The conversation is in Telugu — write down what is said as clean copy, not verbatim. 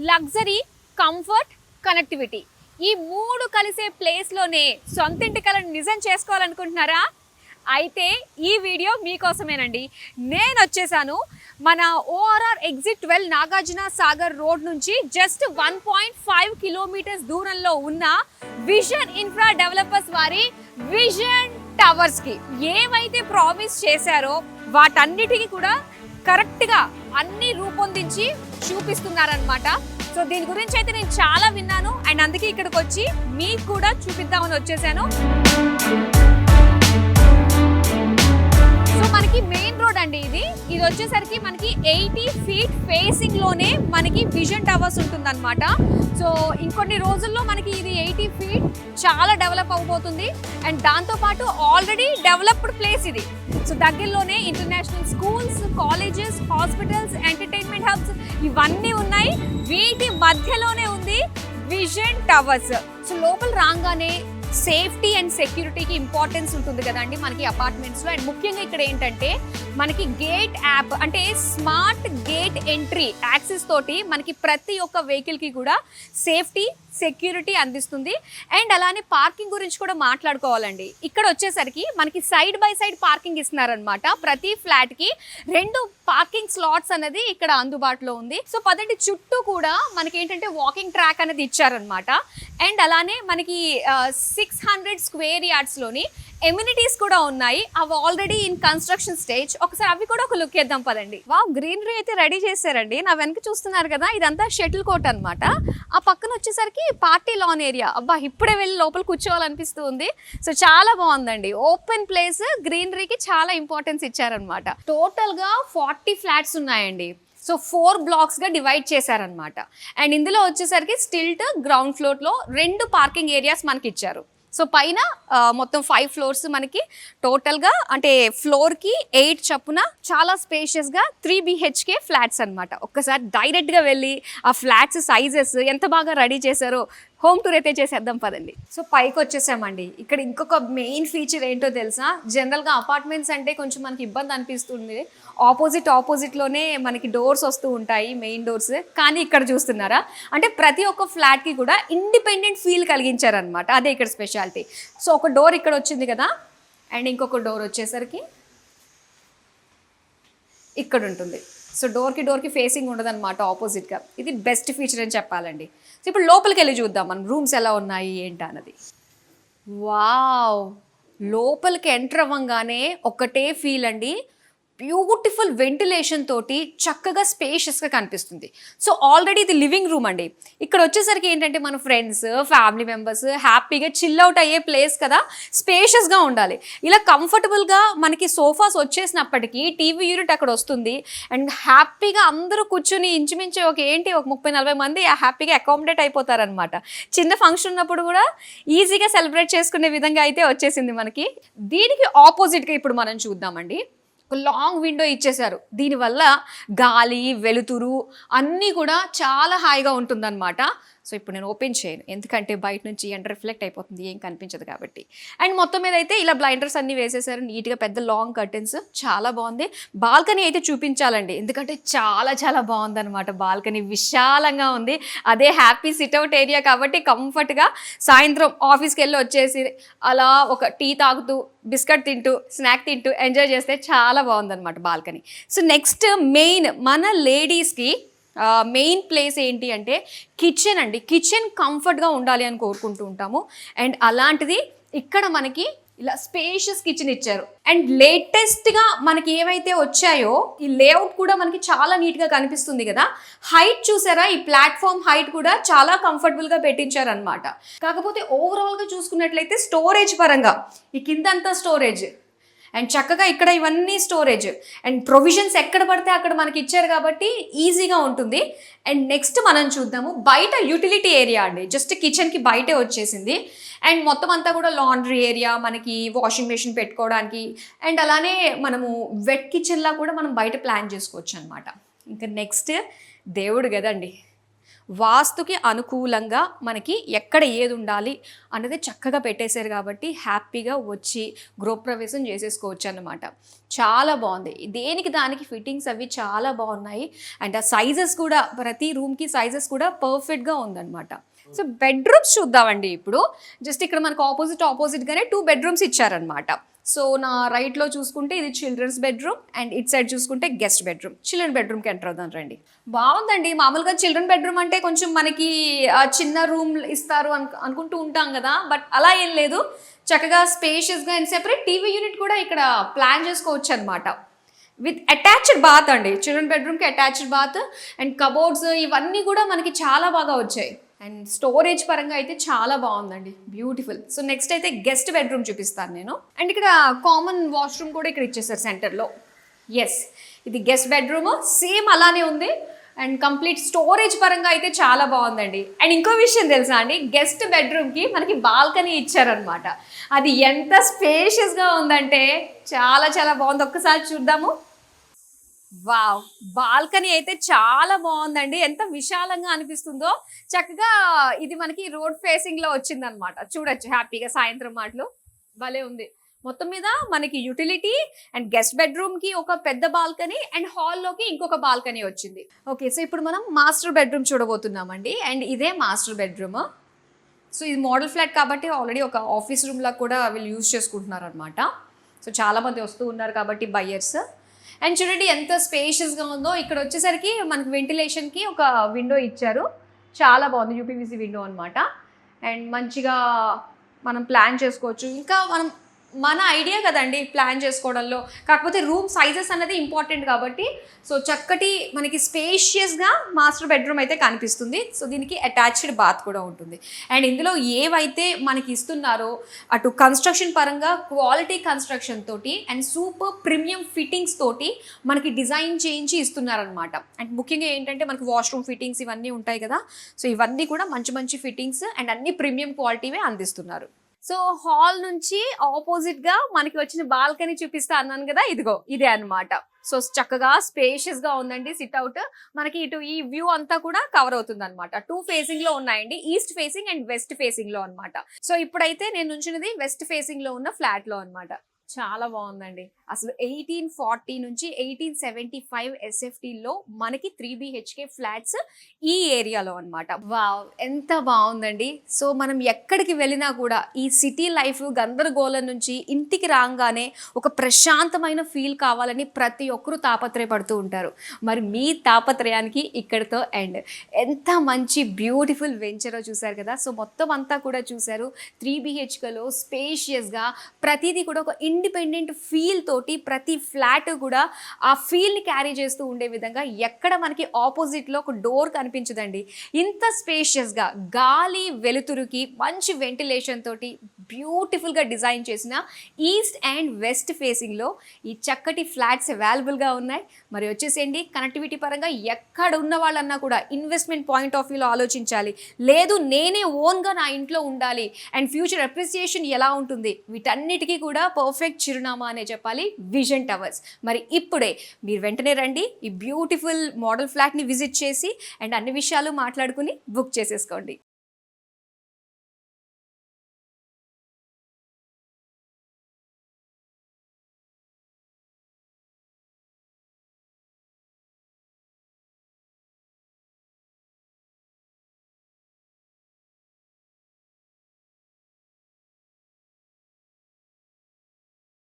లగ్జరీ, కంఫర్ట్, కనెక్టివిటీ ఈ మూడు కలిసే ప్లేస్లోనే సొంతింటి కలను నిజం చేసుకోవాలనుకుంటున్నారా? అయితే ఈ వీడియో మీకోసమేనండి. నేను వచ్చేసాను మన ORR exit 12 Nagarjuna Sagar road నుంచి జస్ట్ 1.5 కిలోమీటర్స్ దూరంలో ఉన్న విజన్ ఇన్ఫ్రా డెవలపర్స్ వారి విజన్ టవర్స్కి ఏవైతే ప్రామిస్ చేశారో వాటన్నిటికీ కూడా కరెక్ట్గా అన్ని రూపొందించి చూపిస్తున్నారనమాట. సో దీని గురించి అయితే నేను చాలా విన్నాను అండ్ అందుకే ఇక్కడికి వచ్చి మీకు కూడా చూపిద్దామని వచ్చేసాను. సో మనకి మెయిన్ రోడ్ అండి ఇది వచ్చేసరికి మనకి 80 ఫీట్ ఫేసింగ్ లోనే మనకి విజన్ టవర్స్ ఉంటుందన్నమాట. సో ఇంకొన్ని రోజుల్లో మనకి ఇది 80 ఫీట్ చాలా డెవలప్ అవబోతుంది అండ్ దాంతోపాటు ఆల్రెడీ డెవలప్డ్ ప్లేస్ ఇది. సో దగ్గరలోనే international schools, colleges, hospitals, entertainment hubs ఇవన్నీ ఉన్నాయి. వీటి మధ్యలోనే ఉంది విజన్ టవర్స్. సో లోపల రాగానే సేఫ్టీ అండ్ సెక్యూరిటీకి ఇంపార్టెన్స్ ఉంటుంది కదండి మనకి అపార్ట్మెంట్స్లో. అండ్ ముఖ్యంగా ఇక్కడ ఏంటంటే మనకి గేట్ యాప్ అంటే స్మార్ట్ గేట్ ఎంట్రీ యాక్సెస్ తోటి మనకి ప్రతి ఒక్క వెహికల్కి కూడా సేఫ్టీ, సెక్యూరిటీ అందిస్తుంది. అండ్ అలానే పార్కింగ్ గురించి కూడా మాట్లాడుకోవాలండి. ఇక్కడ వచ్చేసరికి మనకి సైడ్ బై సైడ్ పార్కింగ్ ఇస్తున్నారనమాట. ప్రతి ఫ్లాట్కి 2 పార్కింగ్ స్లాట్స్ అనేది ఇక్కడ అందుబాటులో ఉంది. సో పదండి, చుట్టూ కూడా మనకి ఏంటంటే వాకింగ్ ట్రాక్ అనేది ఇచ్చారనమాట. అండ్ అలానే మనకి 600 స్క్వేర్ యార్డ్స్లోని ఎమ్యూనిటీస్ కూడా ఉన్నాయి. అవి ఆల్రెడీ ఇన్ కన్స్ట్రక్షన్ స్టేజ్. ఒకసారి అవి కూడా ఒక లుక్ చేద్దాం పదండి. గ్రీనరీ అయితే రెడీ చేశారండి. నా వెనక చూస్తున్నారు కదా, ఇదంతా షటిల్ కోర్ట్ అనమాట. ఆ పక్కన వచ్చేసరికి పార్టీ లాన్ ఏరియా. అబ్బా, ఇప్పుడే వెళ్ళి లోపల కూర్చోవాలనిపిస్తూ ఉంది. సో చాలా బాగుందండి. ఓపెన్ ప్లేస్, గ్రీనరీకి చాలా ఇంపార్టెన్స్ ఇచ్చారనమాట. టోటల్గా 40 ఫ్లాట్స్ ఉన్నాయండి. సో 4 బ్లాక్స్గా డివైడ్ చేశారనమాట. అండ్ ఇందులో వచ్చేసరికి స్టిల్ట్ గ్రౌండ్ ఫ్లోర్లో 2 పార్కింగ్ ఏరియాస్ మనకి ఇచ్చారు. సో పైన మొత్తం 5 ఫ్లోర్స్ మనకి టోటల్గా, అంటే ఫ్లోర్కి 8 చొప్పున చాలా స్పేషియస్గా 3 BHK ఫ్లాట్స్ అనమాట. ఒక్కసారి డైరెక్ట్గా వెళ్ళి ఆ ఫ్లాట్స్ సైజెస్ ఎంత బాగా రెడీ చేశారో హోమ్ టూర్ అయితే చేసేద్దాం పదండి. సో పైకి వచ్చేసామండి. ఇక్కడ ఇంకొక మెయిన్ ఫీచర్ ఏంటో తెలుసా? జనరల్గా అపార్ట్మెంట్స్ అంటే కొంచెం మనకి ఇబ్బంది అనిపిస్తుంది. ఆపోజిట్లోనే మనకి డోర్స్ వస్తూ ఉంటాయి, మెయిన్ డోర్స్. కానీ ఇక్కడ చూస్తున్నారా, అంటే ప్రతి ఒక్క ఫ్లాట్కి కూడా ఇండిపెండెంట్ ఫీల్ కలిగించారనమాట. అదే ఇక్కడ స్పెషాలిటీ. సో ఒక డోర్ ఇక్కడ వచ్చింది కదా, అండ్ ఇంకొక డోర్ వచ్చేసరికి ఇక్కడ ఉంటుంది. సో డోర్కి ఫేసింగ్ ఉండదన్నమాట, ఆపోజిట్గా. ఇది బెస్ట్ ఫీచర్ అని చెప్పాలండి. సో ఇప్పుడు లోపలికి వెళ్ళి చూద్దాం మనం రూమ్స్ ఎలా ఉన్నాయి ఏంటి అన్నది. వావ్, లోపలికి ఎంటర్ అవ్వగానే ఒకటే ఫీల్ అండి. బ్యూటిఫుల్ వెంటిలేషన్ తోటి చక్కగా స్పేషియస్గా కనిపిస్తుంది. సో ఆల్రెడీ ఇది లివింగ్ రూమ్ అండి. ఇక్కడ వచ్చేసరికి ఏంటంటే మన ఫ్రెండ్స్, ఫ్యామిలీ మెంబర్స్ హ్యాపీగా చిల్ అవుట్ అయ్యే ప్లేస్ కదా, స్పేషియస్గా ఉండాలి. ఇలా కంఫర్టబుల్గా మనకి సోఫాస్ వచ్చేసినప్పటికీ టీవీ యూనిట్ అక్కడ వస్తుంది. అండ్ హ్యాపీగా అందరూ కూర్చుని ఇంచుమించు ఒక 30-40 మంది హ్యాపీగా అకామిడేట్ అయిపోతారనమాట. చిన్న ఫంక్షన్ ఉన్నప్పుడు కూడా ఈజీగా సెలబ్రేట్ చేసుకునే విధంగా అయితే వచ్చేసింది మనకి. దీనికి ఆపోజిట్గా ఇప్పుడు మనం చూద్దామండి. ఒక లాంగ్ విండో ఇచ్చేశారు. దీనివల్ల గాలి, వెలుతురు అన్నీ కూడా చాలా హాయిగా ఉంటుందన్నమాట. సో ఇప్పుడు నేను ఓపెన్ చేయను, ఎందుకంటే బయట నుంచి ఎండ రిఫ్లెక్ట్ అయిపోతుంది, ఏం కనిపించదు కాబట్టి. అండ్ మొత్తం మీద అయితే ఇలా బ్లైండర్స్ అన్నీ వేసేసారు నీట్గా, పెద్ద లాంగ్ కర్టెన్స్, చాలా బాగుంది. బాల్కనీ అయితే చూపించాలండి, ఎందుకంటే చాలా బాగుందన్నమాట. బాల్కనీ విశాలంగా ఉంది. అదే హ్యాపీ సిట్అవుట్ ఏరియా కాబట్టి కంఫర్ట్గా సాయంత్రం ఆఫీస్కి వెళ్ళి వచ్చేసి అలా ఒక టీ తాగుతూ, బిస్కెట్ తింటూ, స్నాక్ తింటూ ఎంజాయ్ చేస్తే చాలా బాగుందన్నమాట బాల్కనీ. సో నెక్స్ట్ మెయిన్ మన లేడీస్కి మెయిన్ ప్లేస్ ఏంటి అంటే కిచెన్ అండి. కిచెన్ కంఫర్ట్గా ఉండాలి అని కోరుకుంటూ ఉంటాము. అండ్ అలాంటిది ఇక్కడ మనకి ఇలా స్పేషియస్ కిచెన్ ఇచ్చారు. అండ్ లేటెస్ట్గా మనకి ఏవైతే వచ్చాయో ఈ లేఅవుట్ కూడా మనకి చాలా నీట్గా కనిపిస్తుంది కదా. హైట్ చూసారా, ఈ ప్లాట్ఫామ్ హైట్ కూడా చాలా కంఫర్టబుల్గా పెట్టించారనమాట. కాకపోతే ఓవరాల్గా చూసుకున్నట్లయితే స్టోరేజ్ పరంగా ఈ కిందంతా స్టోరేజ్, అండ్ చక్కగా ఇక్కడ ఇవన్నీ స్టోరేజ్ అండ్ ప్రొవిజన్స్ ఎక్కడ పడితే అక్కడ మనకి ఇచ్చారు కాబట్టి ఈజీగా ఉంటుంది. అండ్ నెక్స్ట్ మనం చూద్దాము బయట యూటిలిటీ ఏరియా అండి. జస్ట్ కిచెన్కి బయటే వచ్చేసింది. అండ్ మొత్తం అంతా కూడా లాండ్రీ ఏరియా, మనకి వాషింగ్ మెషిన్ పెట్టుకోవడానికి, అండ్ అలానే మనము వెట్ కిచెన్లా కూడా మనం బయట ప్లాన్ చేసుకోవచ్చు అనమాట. ఇంకా నెక్స్ట్ దేవుడు కదండి, వాస్తుకి అనుకూలంగా మనకి ఎక్కడ ఏది ఉండాలి అన్నది చక్కగా పెట్టేశారు కాబట్టి హ్యాపీగా వచ్చి గృహప్రవేశం చేసేసుకోవచ్చు అన్నమాట. చాలా బాగుంది. దేనికి దానికి ఫిట్టింగ్స్ అవి చాలా బాగున్నాయి. అండ్ ఆ సైజెస్ కూడా ప్రతి రూమ్కి సైజెస్ కూడా పర్ఫెక్ట్గా ఉందన్నమాట. సో బెడ్రూమ్స్ చూద్దామండి ఇప్పుడు. జస్ట్ ఇక్కడ మనకు ఆపోజిట్గానే 2 బెడ్రూమ్స్ ఇచ్చారనమాట. సో నా రైట్లో చూసుకుంటే ఇది children's bedroom and it side చూసుకుంటే గెస్ట్ బెడ్రూమ్. చిల్డ్రన్ బెడ్రూమ్కి ఎంటర్ అవుదాం రండి. బాగుందండి. మామూలుగా చిల్డ్రన్ బెడ్రూమ్ అంటే కొంచెం మనకి చిన్న రూమ్ ఇస్తారు అనుకుంటూ ఉంటాం కదా, బట్ అలా ఏం లేదు. చక్కగా స్పేషియస్గా అండ్ సెపరేట్ టీవీ యూనిట్ కూడా ఇక్కడ ప్లాన్ చేసుకోవచ్చు అనమాట. విత్ అటాచ్డ్ బాత్ అండి. చిల్డ్రన్ బెడ్రూమ్కి అటాచ్డ్ బాత్ అండ్ కబోర్డ్స్ ఇవన్నీ కూడా మనకి చాలా బాగా వచ్చాయి. అండ్ స్టోరేజ్ పరంగా అయితే చాలా బాగుందండి, బ్యూటిఫుల్. సో నెక్స్ట్ అయితే గెస్ట్ బెడ్రూమ్ చూపిస్తాను నేను. అండ్ ఇక్కడ కామన్ వాష్రూమ్ కూడా ఇక్కడ ఇచ్చేసారు సెంటర్లో. ఎస్, ఇది గెస్ట్ బెడ్రూమ్ సేమ్ అలానే ఉంది. అండ్ కంప్లీట్ స్టోరేజ్ పరంగా అయితే చాలా బాగుందండి. అండ్ ఇంకో విషయం తెలుసా అండి, గెస్ట్ బెడ్రూమ్కి మనకి బాల్కనీ ఇచ్చారనమాట. అది ఎంత స్పేషియస్గా ఉందంటే చాలా చాలా బాగుంది. ఒక్కసారి చూద్దాము. వావ్, బాల్కనీ అయితే చాలా బాగుందండి. ఎంత విశాలంగా అనిపిస్తుందో. చక్కగా ఇది మనకి రోడ్ ఫేసింగ్ లో వచ్చిందనమాట. చూడొచ్చు హ్యాపీగా సాయంత్రం మాటలు. భలే ఉంది. మొత్తం మీద మనకి యూటిలిటీ అండ్ గెస్ట్ బెడ్రూమ్ కి ఒక పెద్ద బాల్కనీ అండ్ హాల్లోకి ఇంకొక బాల్కనీ వచ్చింది. ఓకే, సో ఇప్పుడు మనం మాస్టర్ బెడ్రూమ్ చూడబోతున్నామండి. అండ్ ఇదే మాస్టర్ బెడ్రూమ్. సో ఇది మోడల్ ఫ్లాట్ కాబట్టి ఆల్రెడీ ఒక ఆఫీస్ రూమ్ లా కూడా వీళ్ళు యూజ్ చేసుకుంటున్నారు అనమాట. సో చాలా మంది వస్తూ ఉన్నారు కాబట్టి బయ్యర్స్. అండ్ చూడండి ఎంత స్పేషియస్గా ఉందో. ఇక్కడ వచ్చేసరికి మనకి వెంటిలేషన్కి ఒక విండో ఇచ్చారు. చాలా బాగుంది, యూపీవీసీ విండో అనమాట. అండ్ మంచిగా మనం ప్లాన్ చేసుకోవచ్చు. ఇంకా మన ఐడియా కదండి ప్లాన్ చేసుకోవడంలో. కాకపోతే రూమ్ సైజెస్ అన్నది ఇంపార్టెంట్ కాబట్టి సో చక్కటి మనకి స్పేషియస్గా మాస్టర్ బెడ్రూమ్ అయితే కనిపిస్తుంది. సో దీనికి అటాచ్డ్ బాత్ కూడా ఉంటుంది. అండ్ ఇందులో ఏవైతే మనకి ఇస్తున్నారో అటు కన్స్ట్రక్షన్ పరంగా క్వాలిటీ కన్స్ట్రక్షన్ తోటి అండ్ సూపర్ ప్రీమియం ఫిట్టింగ్స్ తోటి మనకి డిజైన్ చేయించి ఇస్తున్నారనమాట. అండ్ ముఖ్యంగా ఏంటంటే మనకి వాష్రూమ్ ఫిట్టింగ్స్ ఇవన్నీ ఉంటాయి కదా, సో ఇవన్నీ కూడా మంచి మంచి ఫిట్టింగ్స్ అండ్ అన్ని ప్రీమియం క్వాలిటీవే అందిస్తున్నారు. సో హాల్ నుంచి ఆపోజిట్గా మనకి వచ్చిన బాల్కనీ చూపిస్తా అన్నాను కదా, ఇదిగో ఇదే అనమాట. సో చక్కగా స్పేషియస్గా ఉందండి. సిట్అవుట్ మనకి ఇటు ఈ వ్యూ అంతా కూడా కవర్ అవుతుంది అనమాట. 2 ఫేసింగ్ లో ఉన్నాయండి, east facing and west facing లో అనమాట. సో ఇప్పుడైతే నేను ఉంచినది వెస్ట్ ఫేసింగ్ లో ఉన్న ఫ్లాట్ లో అనమాట. చాలా బాగుందండి. అసలు 1840 నుంచి 1875 ఎస్ఎఫ్టీలో మనకి 3 BHK ఫ్లాట్స్ ఈ ఏరియాలో అనమాట. వావ్, ఎంత బాగుందండి. సో మనం ఎక్కడికి వెళ్ళినా కూడా ఈ సిటీ లైఫ్ గందరగోళం నుంచి ఇంటికి రాగానే ఒక ప్రశాంతమైన ఫీల్ కావాలని ప్రతి ఒక్కరూ తాపత్రయపడుతూ ఉంటారు. మరి మీ తాపత్రయానికి ఇక్కడితో ఎండ్. ఎంత మంచి బ్యూటిఫుల్ వెంచరో చూసారు కదా. సో మొత్తం అంతా కూడా చూసారు. 3 BHKలో స్పేషియస్గా ప్రతిదీ కూడా ఒక ఇండిపెండెంట్ ఫీల్ తోటి ప్రతి ఫ్లాట్ కూడా ఆ ఫీల్ని క్యారీ చేస్తూ ఉండే విధంగా ఎక్కడ మనకి ఆపోజిట్లో ఒక డోర్ కనిపించదండి. ఇంత స్పేషియస్గా గాలి వెలుతురుకి మంచి వెంటిలేషన్ తోటి బ్యూటిఫుల్గా డిజైన్ చేసిన ఈస్ట్ అండ్ వెస్ట్ ఫేసింగ్లో ఈ చక్కటి ఫ్లాట్స్ అవైలబుల్గా ఉన్నాయి. మరి వచ్చేసేయండి, కనెక్టివిటీ పరంగా ఎక్కడ ఉన్న వాళ్ళన్నా కూడా ఇన్వెస్ట్మెంట్ పాయింట్ ఆఫ్ వ్యూలో ఆలోచించాలి, లేదు నేనే ఓన్గా నా ఇంట్లో ఉండాలి అండ్ ఫ్యూచర్ అప్రిసియేషన్ ఎలా ఉంటుంది, వీటన్నిటికీ కూడా పర్ఫెక్ట్ చిరునామా అనే చెప్పాలి విజన్ టవర్స్. మరి ఇప్పుడే మీరు వెంటనే రండి, ఈ బ్యూటిఫుల్ మోడల్ ఫ్లాట్ని విజిట్ చేసి అండ్ అన్ని విషయాలు మాట్లాడుకుని బుక్ చేసేసుకోండి.